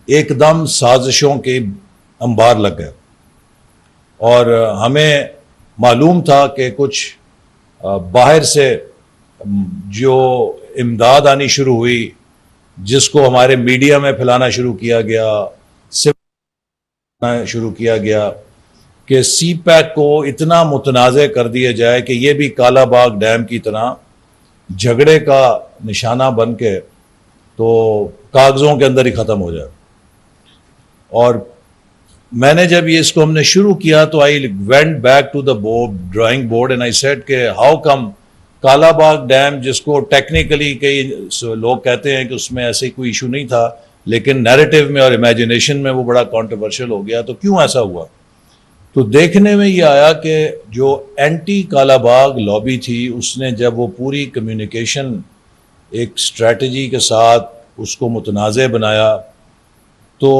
ایک دم سازشوں کے انبار لگ گئے اور ہمیں معلوم تھا کہ کچھ باہر سے جو امداد آنی شروع ہوئی، جس کو ہمارے میڈیا میں پھیلانا شروع کیا گیا کہ سی پیک کو اتنا متنازع کر دیا جائے کہ یہ بھی کالا باغ ڈیم کی طرح جھگڑے کا نشانہ بن کے تو کاغذوں کے اندر ہی ختم ہو جائے. اور میں نے جب اس کو ہم نے شروع کیا تو I went back to the drawing board and I said کہ how come Kala Bagh dam, جس کو ٹیکنیکلی کئی لوگ کہتے ہیں کہ اس میں ایسے کوئی ایشو نہیں تھا، لیکن نیریٹو میں اور امیجنیشن میں وہ بڑا کانٹروورشل ہو گیا، تو کیوں ایسا ہوا؟ تو دیکھنے میں یہ آیا کہ جو اینٹی کالا باغ لابی تھی، اس نے جب وہ پوری کمیونیکیشن ایک اسٹریٹجی کے ساتھ اس کو متنازع بنایا تو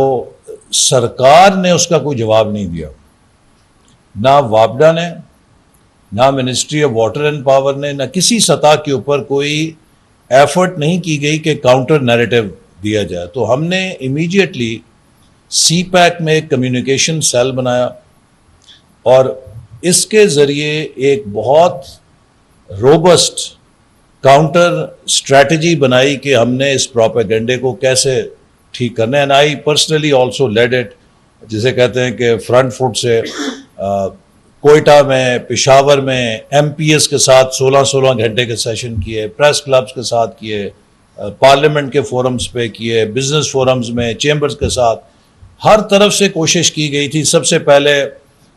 سرکار نے اس کا کوئی جواب نہیں دیا. نہ وابڈا نے، نہ ministry of water and power نے، نہ کسی سطح کے اوپر کوئی ایفرٹ نہیں کی گئی کہ کاؤنٹر نیریٹو دیا جائے. تو ہم نے امیڈیٹلی سی پیک میں ایک کمیونیکیشن سیل بنایا اور اس کے ذریعے ایک بہت روبسٹ کاؤنٹر اسٹریٹجی بنائی کہ ہم نے اس پروپیگنڈے کو کیسے ٹھیک کرنا ہے. And I personally also lead it, جسے کہتے ہیں کہ فرنٹ فٹ سے کوئٹہ میں، پشاور میں ایم پی ایس کے ساتھ 16 گھنٹے کے سیشن کیے، پریس کلبز کے ساتھ کیے، پارلیمنٹ کے فورمز پہ کیے، بزنس فورمز میں، چیمبرز کے ساتھ، ہر طرف سے کوشش کی گئی تھی. سب سے پہلے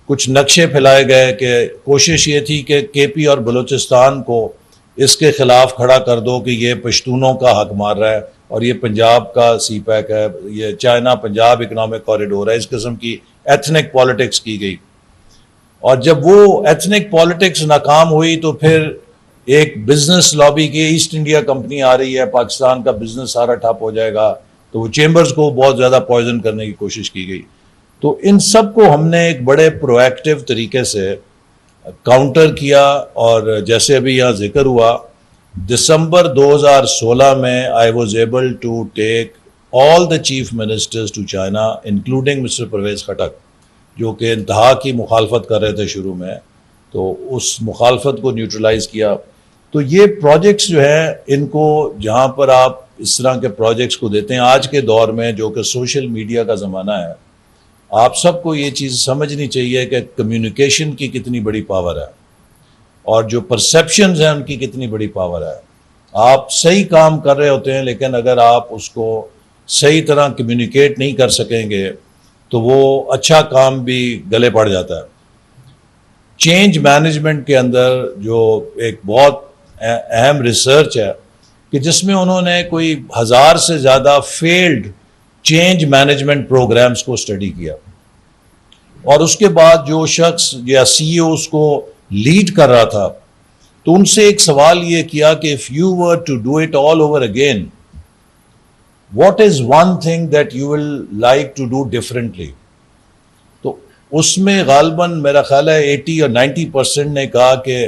کچھ نقشے پھیلائے گئے کہ کوشش یہ تھی کہ کے پی اور بلوچستان کو اس کے خلاف کھڑا کر دو کہ یہ پشتونوں کا حق مار رہا ہے اور یہ پنجاب کا سی پیک ہے، یہ چائنا پنجاب اکنامک کوریڈور ہے. اس قسم کی ایتھنک پالیٹکس کی گئی. اور جب وہ ایتھنک پالیٹکس ناکام ہوئی تو پھر ایک بزنس لابی کی ایسٹ انڈیا کمپنی آ رہی ہے، پاکستان کا بزنس سارا ٹھپ ہو جائے گا، تو وہ چیمبرز کو بہت زیادہ پوائزن کرنے کی کوشش کی گئی. تو ان سب کو ہم نے ایک بڑے پرو ایکٹیو طریقے سے کاؤنٹر کیا. اور جیسے ابھی یہاں ذکر ہوا، دسمبر 2016 میں I was able to take all the chief ministers to China including mister Pervez Khattak, جو کہ انتہا کی مخالفت کر رہے تھے شروع میں، تو اس مخالفت کو نیوٹرلائز کیا. تو یہ پروجیکٹس جو ہیں، ان کو جہاں پر آپ اس طرح کے پروجیکٹس کو دیتے ہیں آج کے دور میں جو کہ سوشل میڈیا کا زمانہ ہے، آپ سب کو یہ چیز سمجھنی چاہیے کہ کمیونیکیشن کی کتنی بڑی پاور ہے اور جو پرسیپشنز ہیں ان کی کتنی بڑی پاور ہے. آپ صحیح کام کر رہے ہوتے ہیں، لیکن اگر آپ اس کو صحیح طرح کمیونیکیٹ نہیں کر سکیں گے تو وہ اچھا کام بھی گلے پڑ جاتا ہے. چینج مینجمنٹ کے اندر جو ایک بہت اہم ریسرچ ہے کہ جس میں انہوں نے کوئی 1000 سے زیادہ فیلڈ چینج مینجمنٹ پروگرامز کو اسٹڈی کیا، اور اس کے بعد جو شخص یا سی ای او اس کو لیڈ کر رہا تھا تو ان سے ایک سوال یہ کیا کہ if you were to do it all over again, what is one thing that you will like to do differently؟ تو اس میں غالباً میرا خیال ہے 80 اور 90% نے کہا کہ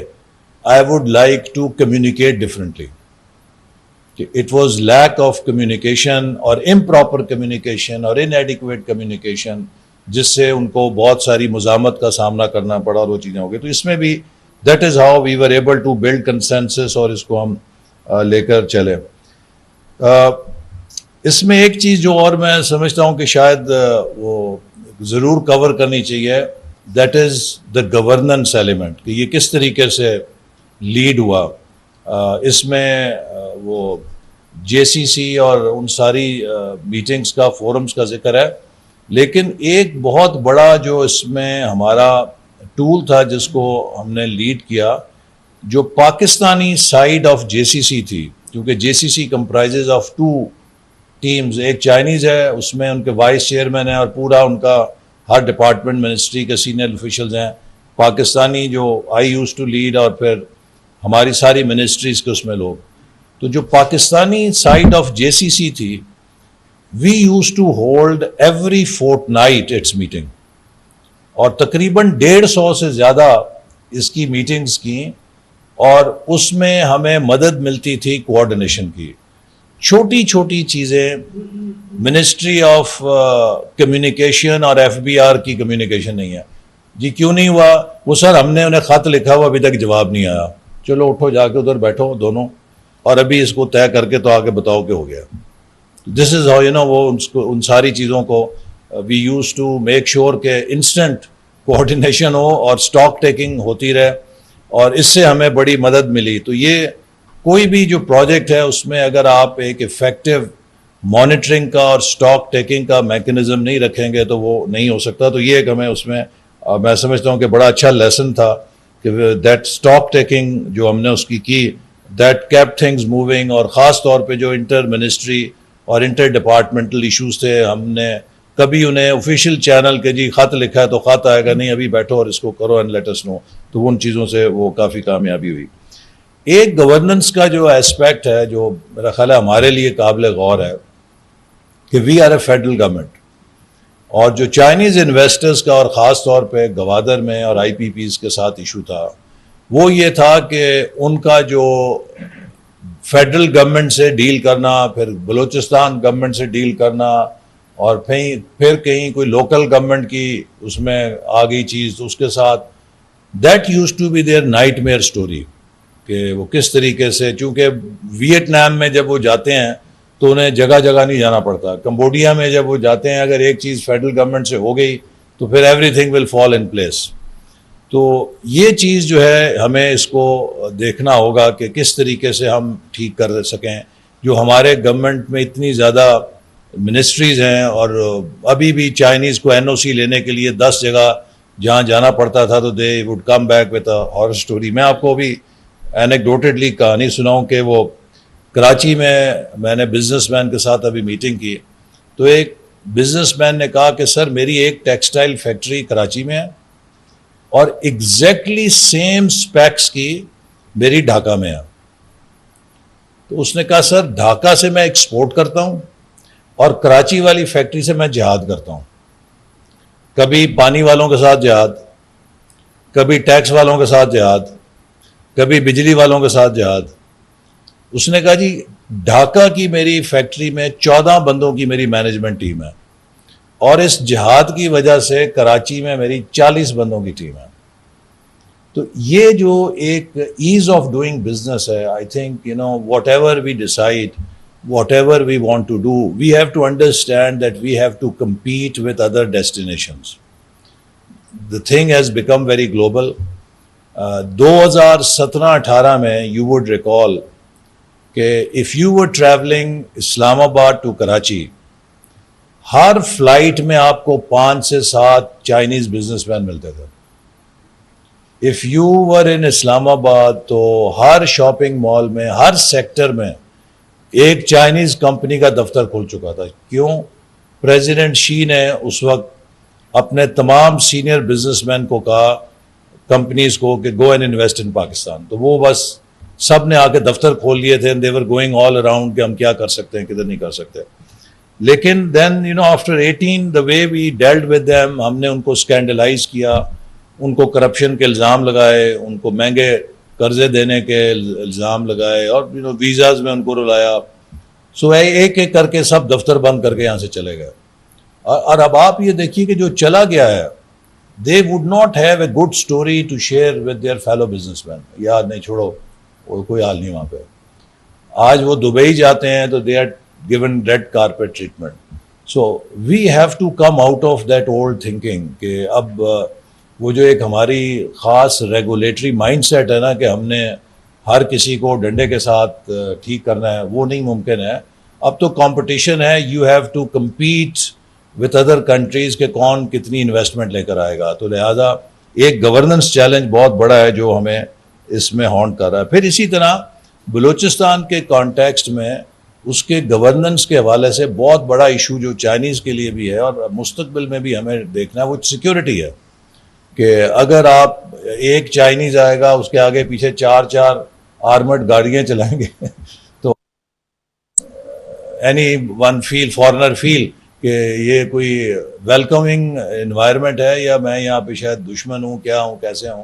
I would like to communicate differently. It was lack of communication اور improper communication اور inadequate communication جس سے ان کو بہت ساری مزاحمت کا سامنا کرنا پڑا اور وہ چیزیں ہو گئی. تو اس میں بھی that is how we were able to build consensus اور اس کو ہم لے کر چلے. اس میں ایک چیز جو اور میں سمجھتا ہوں کہ شاید وہ ضرور کور کرنی چاہیے، that is the governance element، کہ یہ کس طریقے سے لیڈ ہوا. اس میں وہ جے سی سی اور ان ساری میٹنگز کا، فورمز کا ذکر ہے، لیکن ایک بہت بڑا جو اس میں ہمارا ٹول تھا جس کو ہم نے لیڈ کیا، جو Pakistani side of J C C تھی، کیونکہ جے سی سی کمپرائزز آف 2 ٹیمز، ایک چائنیز ہے، اس میں ان کے وائس چیئرمین ہیں اور پورا ان کا ہر ڈپارٹمنٹ منسٹری کے سینئر آفیشلز ہیں. پاکستانی جو آئی یوز ٹو لیڈ اور پھر ہماری ساری منسٹریز کے اس میں لوگ. تو جو Pakistani side of J C C تھی، we used to hold every fortnight its meeting, اور تقریباً 150 سے زیادہ اس کی میٹنگز کی اور اس میں ہمیں مدد ملتی تھی کوآرڈینیشن کی. چھوٹی چھوٹی چیزیں, منسٹری آف کمیونیکیشن اور ایف بی آر کی کمیونیکیشن نہیں ہے. جی کیوں نہیں ہوا؟ وہ سر ہم نے انہیں خط لکھا ہوا ابھی تک جواب نہیں آیا. چلو اٹھو جا کے ادھر بیٹھو دونوں اور ابھی اس کو طے کر کے تو آگے بتاؤ کہ ہو گیا. دس از ہاؤ یو نو, وہ ان ساری چیزوں کو we used to make sure کہ انسٹنٹ کوآرڈینیشن ہو اور اسٹاک ٹیکنگ ہوتی رہے, اور اس سے ہمیں بڑی مدد ملی. تو یہ کوئی بھی جو پروجیکٹ ہے اس میں اگر آپ ایک افیکٹو مانیٹرنگ کا اور اسٹاک ٹیکنگ کا میکنزم نہیں رکھیں گے تو وہ نہیں ہو سکتا. تو یہ ایک ہمیں اس میں سمجھتا ہوں کہ بڑا اچھا لیسن تھا کہ دیٹ اسٹاک ٹیکنگ جو ہم نے اس کی دیٹ کیپ تھنگز موونگ. اور خاص طور پہ جو انٹر منسٹری اور انٹر ڈپارٹمنٹل ایشوز تھے, ہم نے کبھی انہیں آفیشیل چینل کے جی خط لکھا ہے تو خط آئے گا نہیں, ابھی بیٹھو اور اس کو کرو اینڈ لیٹ اس نو. تو ان چیزوں سے وہ کافی کامیابی ہوئی. ایک گورننس کا جو اسپیکٹ ہے جو میرا خیال ہے ہمارے لیے قابل غور ہے کہ we are a federal government, اور جو چائنیز انویسٹرز کا اور خاص طور پہ گوادر میں اور آئی پی پیز کے ساتھ ایشو تھا وہ یہ تھا کہ ان کا جو فیڈرل گورنمنٹ سے ڈیل کرنا, پھر بلوچستان گورنمنٹ سے ڈیل کرنا, اور پھر کہیں کوئی لوکل گورنمنٹ کی اس میں آ گئی چیز, تو اس کے ساتھ that used to be their nightmare story کہ وہ کس طریقے سے, چونکہ ویٹنام میں جب وہ جاتے ہیں تو انہیں جگہ جگہ نہیں جانا پڑتا. کمبوڈیا میں جب وہ جاتے ہیں اگر ایک چیز فیڈرل گورنمنٹ سے ہو گئی تو پھر every thing will fall in place. تو یہ چیز جو ہے ہمیں اس کو دیکھنا ہوگا کہ کس طریقے سے ہم ٹھیک کر سکیں. جو ہمارے گورنمنٹ میں اتنی زیادہ منسٹریز ہیں, اور ابھی بھی چائنیز کو این او سی لینے کے لیے 10 جگہ جہاں جانا پڑتا تھا تو they would come back with a horror story. میں آپ کو ابھی اینیکڈوٹڈلی کہانی سناؤں کہ وہ کراچی میں نے بزنس مین کے ساتھ ابھی میٹنگ کی, تو ایک بزنس مین نے کہا کہ سر میری ایک ٹیکسٹائل فیکٹری کراچی میں ہے اور ایگزیکٹلی سیم اسپیکس کی میری ڈھاکہ میں ہے. تو اس نے کہا سر ڈھاکہ سے میں ایکسپورٹ کرتا ہوں اور کراچی والی فیکٹری سے میں جہاد کرتا ہوں. کبھی پانی والوں کے ساتھ جہاد, کبھی ٹیکس والوں کے ساتھ جہاد, کبھی بجلی والوں کے ساتھ جہاد. اس نے کہا جی ڈھاکہ کی میری فیکٹری میں 14 بندوں کی میری مینجمنٹ ٹیم ہے, اور اس جہاد کی وجہ سے کراچی میں میری 40 بندوں کی ٹیم ہے. تو یہ جو ایک ایز آف ڈوئنگ بزنس ہے, I think you know whatever we decide, whatever we want to do, we have to understand that we have to compete with other destinations. The thing has become very global. 2017-18 میں you would recall کہ if you were traveling اسلام آباد to Karachi, Hare flight میں آپ کو 5 سے 7 Chinese business man ملتے تھے. if you were in اسلام آباد تو ہر شاپنگ مال میں, ہر سیکٹر میں ایک چائنیز کمپنی کا دفتر کھل چکا تھا. کیوں؟ پریزیڈنٹ شی نے اس وقت اپنے تمام سینئر بزنس مین کو کہا, کمپنیز کو, کہ go and invest in Pakistan. تو وہ بس سب نے آ کے دفتر کھول لیے تھے, دے ور گوئنگ آل اراؤنڈ کہ ہم کیا کر سکتے ہیں, کدھر نہیں کر سکتے. لیکن then you know after 18 the way we dealt with them, ہم نے ان کو اسکینڈلائز کیا, ان کو کرپشن کے الزام لگائے, ان کو مہنگے قرضے دینے کے الزام لگائے, اور یو نو ویزاز میں ان کو رلایا. سو ایک ایک کر کے سب دفتر بند کر کے یہاں سے چلے گئے. اور اب آپ یہ دیکھیے کہ جو چلا گیا ہے, they would not have a good story to share with their fellow businessmen. یار نہیں چھوڑو, وہ کوئی حال نہیں وہاں پہ. آج وہ دبئی جاتے ہیں تو they are given red carpet treatment. So we have to come out of that old thinking کہ اب وہ جو ایک ہماری خاص ریگولیٹری مائنڈ سیٹ ہے نا کہ ہم نے ہر کسی کو ڈنڈے کے ساتھ ٹھیک کرنا ہے, وہ نہیں ممکن ہے. اب تو کمپٹیشن ہے, you have to compete with other countries کہ کون کتنی انویسٹمنٹ لے کر آئے گا. تو لہٰذا ایک گورننس چیلنج بہت بڑا ہے جو ہمیں اس میں ہانٹ کر رہا ہے. پھر اسی طرح بلوچستان کے کانٹیکسٹ میں اس کے گورننس کے حوالے سے بہت بڑا ایشو جو چائنیز کے لیے بھی ہے اور مستقبل میں بھی ہمیں دیکھنا ہے, وہ سیکیورٹی ہے. کہ اگر آپ ایک چائنیز آئے گا, اس کے آگے پیچھے 4 آرمڈ گاڑیاں چلائیں گے تو اینی ون فارنر فیل کہ یہ کوئی ویلکمنگ انوائرمنٹ ہے یا میں یہاں پہ شاید دشمن ہوں, کیا ہوں, کیسے ہوں.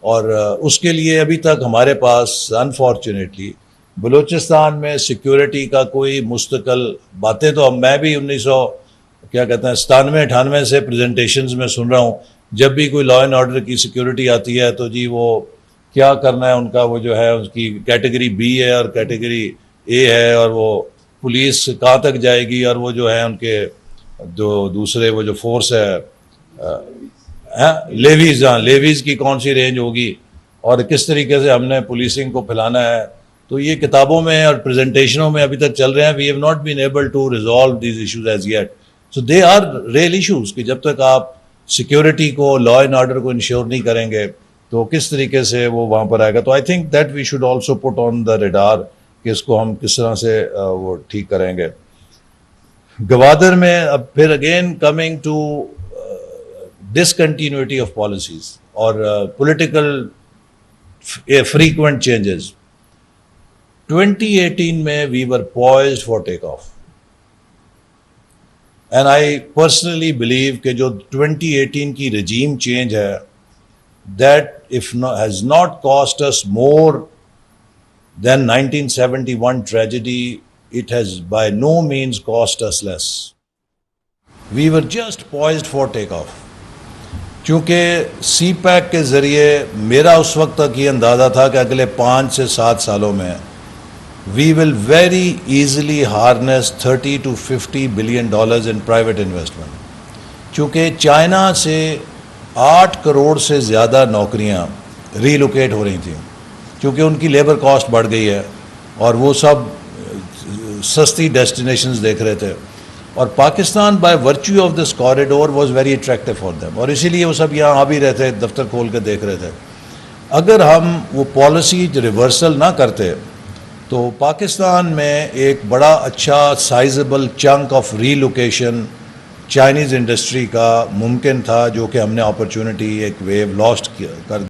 اور اس کے لیے ابھی تک ہمارے پاس انفارچونیٹلی بلوچستان میں سیکیورٹی کا کوئی مستقل باتیں تو میں بھی 97 سے پریزنٹیشنز میں سن رہا ہوں، جب بھی کوئی لا اینڈ آرڈر کی سیکیورٹی آتی ہے تو جی وہ کیا کرنا ہے ان کا، وہ جو ہے اس کی کیٹیگری بی ہے اور کیٹیگری اے ہے، اور وہ پولیس کہاں تک جائے گی، اور وہ جو ہے ان کے جو دوسرے وہ جو فورس ہے لیویز کی کون سی رینج ہوگی، اور کس طریقے سے ہم نے پولیسنگ کو پھیلانا ہے. تو یہ کتابوں میں اور پریزنٹیشنوں میں ابھی تک چل رہے ہیں. We have not been able to resolve these issues as yet. So they are real issues کہ جب تک آپ سیکیورٹی کو، لا اینڈ آرڈر کو انشور نہیں کریں گے تو کس طریقے سے وہ وہاں پر آئے گا. تو I think that we should also put on the radar کہ اس کو ہم کس طرح سے وہ ٹھیک کریں گے. گوادر میں اب پھر again coming to discontinuity of policies or political frequent changes. 2018 میں we were poised for takeoff. And I personally believe کہ جو 2018 کی regime change ہے that has not cost us more than 1971 tragedy, it has by no means cost us less. We were just poised for takeoff. چونکہ سی pack کے ذریعے میرا اس وقت تک یہ اندازہ تھا کہ اگلے 5 سے 7 سالوں میں we will very easily harness $30 to $50 billion in private investment. چونکہ چائنا سے 8 کروڑ سے زیادہ نوکریاں ری لوکیٹ ہو رہی تھیں، چونکہ ان کی لیبر کاسٹ بڑھ گئی ہے اور وہ سب سستی ڈیسٹینیشنز دیکھ رہے تھے. اور Pakistan by virtue of this corridor was very attractive for them, اور اسی لیے وہ سب یہاں آ بھی رہے تھے، دفتر کھول کے دیکھ رہے تھے. اگر ہم وہ پالیسی ریورسل نہ کرتے تو پاکستان میں ایک بڑا اچھا sizeable chunk of relocation Chinese industry کا ممکن تھا، جو کہ ہم نے اپرچونٹی ایک ویو لاسٹ کر